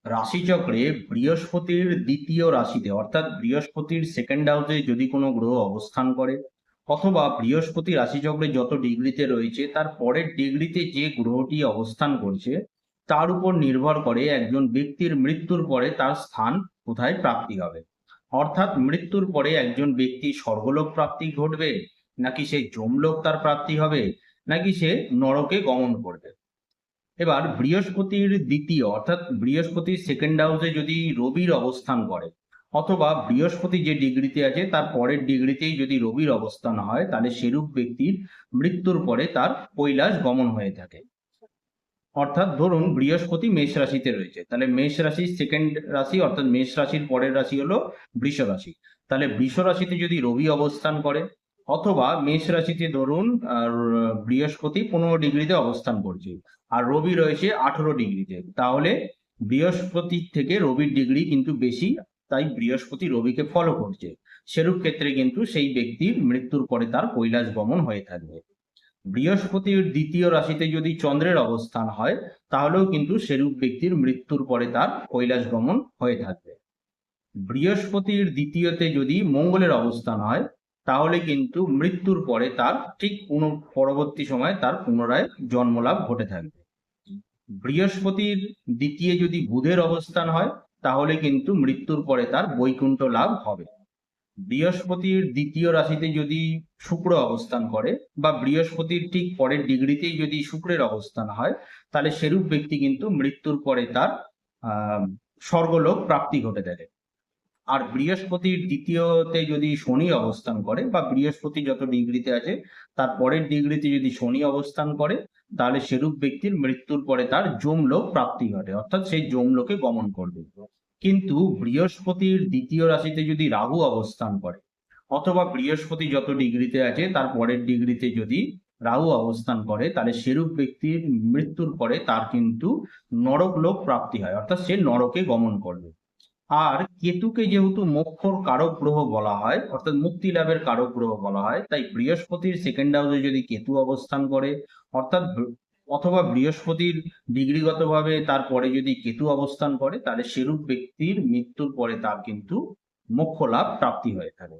রাশিচক্রে বৃহস্পতির দ্বিতীয় রাশিতে অর্থাৎ বৃহস্পতির সেকেন্ড হাউসে যদি কোনো গ্রহ অবস্থান করে অথবা বৃহস্পতি রাশিচক্রে যত ডিগ্রিতে রয়েছে তার পরের ডিগ্রিতে যে গ্রহটি অবস্থান করছে তার উপর নির্ভর করে একজন ব্যক্তির মৃত্যুর পরে তার স্থান কোথায় প্রাপ্তি হবে। অর্থাৎ মৃত্যুর পরে একজন ব্যক্তি স্বর্গলোক প্রাপ্তি ঘটবে, নাকি সে যমলোক তার প্রাপ্তি হবে, নাকি সে নরকে গমন করবে। এবার বৃহস্পতির দ্বিতীয় অর্থাৎ বৃহস্পতির সেকেন্ড হাউসে যদি রবির অবস্থান করে অথবা বৃহস্পতি যে ডিগ্রিতে আছে তার পরের ডিগ্রিতেই যদি রবির অবস্থান হয় তাহলে সেরূপ ব্যক্তির মৃত্যুর পরে তার কৈলাস গমন হয়ে থাকে। অর্থাৎ ধরুন বৃহস্পতি মেষ রাশিতে রয়েছে, তাহলে মেষ রাশির সেকেন্ড রাশি অর্থাৎ মেষ রাশির পরের রাশি হলো বৃষ রাশি। তাহলে বৃষ রাশিতে যদি রবি অবস্থান করে অথবা মেষ রাশিতে ধরুন আর বৃহস্পতি 15 ডিগ্রিতে অবস্থান করছে আর রবি রয়েছে 18 ডিগ্রিতে, তাহলে বৃহস্পতির থেকে রবির ডিগ্রি কিন্তু বেশি, তাই বৃহস্পতি রবিকে ফলো করছে। সেরূপ ক্ষেত্রে কিন্তু সেই ব্যক্তির মৃত্যুর পরে তার কৈলাস গমন হয়ে থাকবে। বৃহস্পতির দ্বিতীয় রাশিতে যদি চন্দ্রের অবস্থান হয় তাহলেও কিন্তু সেরূপ ব্যক্তির মৃত্যুর পরে তার কৈলাস গমন হয়ে থাকবে। বৃহস্পতির দ্বিতীয়তে যদি মঙ্গলের অবস্থান হয় তাহলে কিন্তু মৃত্যুর পরে তার ঠিক পরবর্তী সময়ে তার পুনরায় জন্মলাভ ঘটে থাকবে। বৃহস্পতির দ্বিতীয় যদি বুধের অবস্থান হয় তাহলে কিন্তু মৃত্যুর পরে তার বৈকুণ্ঠ লাভ হবে। বৃহস্পতির দ্বিতীয় রাশিতে যদি শুক্র অবস্থান করে বা বৃহস্পতির ঠিক পরের ডিগ্রিতেই যদি শুক্রের অবস্থান হয় তাহলে সেরূপ ব্যক্তি কিন্তু মৃত্যুর পরে তার স্বর্গলোক প্রাপ্তি ঘটে থাকে। আর বৃহস্পতির দ্বিতীয়তে যদি শনি অবস্থান করে বা বৃহস্পতি যত ডিগ্রিতে আছে তার পরের ডিগ্রিতে যদি শনি অবস্থান করে তাহলে সেরূপ ব্যক্তির মৃত্যুর পরে তার যমলোক প্রাপ্তি ঘটে, অর্থাৎ সেই যমলোকে গমন করবে। কিন্তু বৃহস্পতির দ্বিতীয় রাশিতে যদি রাহু অবস্থান করে অথবা বৃহস্পতি যত ডিগ্রিতে আছে তার পরের ডিগ্রিতে যদি রাহু অবস্থান করে তাহলে সেরূপ ব্যক্তির মৃত্যুর পরে তার কিন্তু নরকলোক প্রাপ্তি হয়, অর্থাৎ সে নরকে গমন করবে। আর কেতুকে যেহেতু মোক্ষর কারক গ্রহ বলা হয় অর্থাৎ মুক্তি লাভের কারক গ্রহ বলা হয়, তাই বৃহস্পতির সেকেন্ড হাউসে যদি কেতু অবস্থান করে অর্থাৎ অথবা বৃহস্পতির ডিগ্রিগতভাবে তারপরে যদি কেতু অবস্থান করে তাহলে সেরূপ ব্যক্তির মৃত্যুর পরে তার কিন্তু মোক্ষ লাভ প্রাপ্তি হয়ে থাকে।